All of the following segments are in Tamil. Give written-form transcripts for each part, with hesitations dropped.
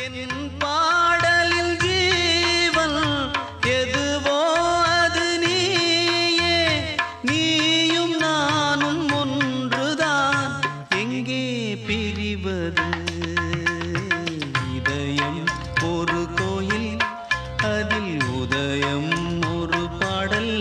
என் பாடலில் ஜீவன் எதுவோ அது நீயே, நீயும் நானும் ஒன்றுதான், எங்கே பிரிவது? இதயம் ஒரு கோயில், அதில் உதயம் ஒரு பாடல்.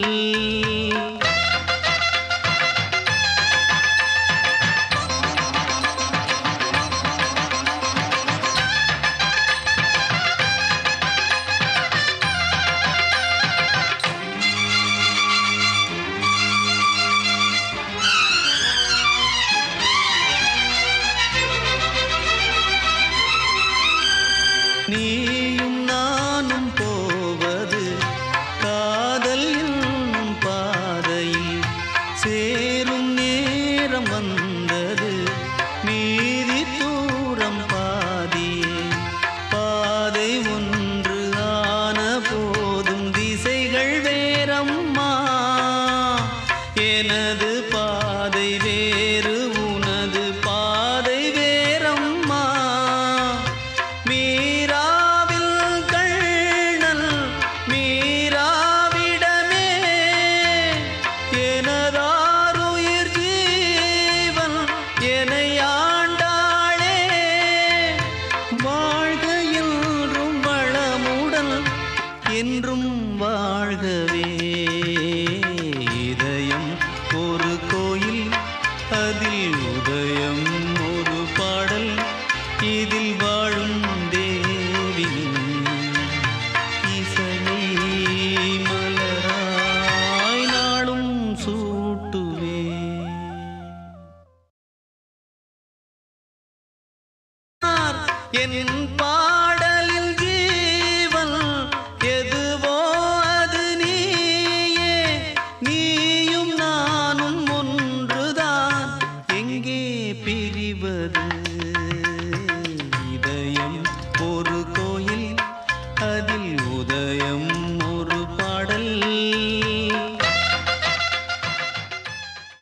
நீயும் நானும் போவது காதல் என்னும் பாதையில், சேரும் நேரம் வந்தது மீதி தூரம் பாதியே. பாதை ஒன்று ஆன போதும் திசைகள் வேறம்மா, எனது பாதை வேறு உனது பாதை வேறம்மா. மீராவில் கண்ணல் மீராவிடமே, எனதாருயிர் ஜீவன் என்னை ஆண்டாளே. வாழ்க என்றும் வளமுடன் என்றும் வாழ்கவே. இதயம் ஒரு கோயில், அதில் உதயம் ஒரு பாடல், இதில் வாழும் தேவியின் இசையை மலராய் நாளும் சூட்டுவே. என் பாடலில் ஜீவன் எதுவோ அது நீயே, நீயும் நானும் ஒன்றுதான், எங்கே பிரிவது? இதயம் ஒரு கோயில், அதில் உதயம்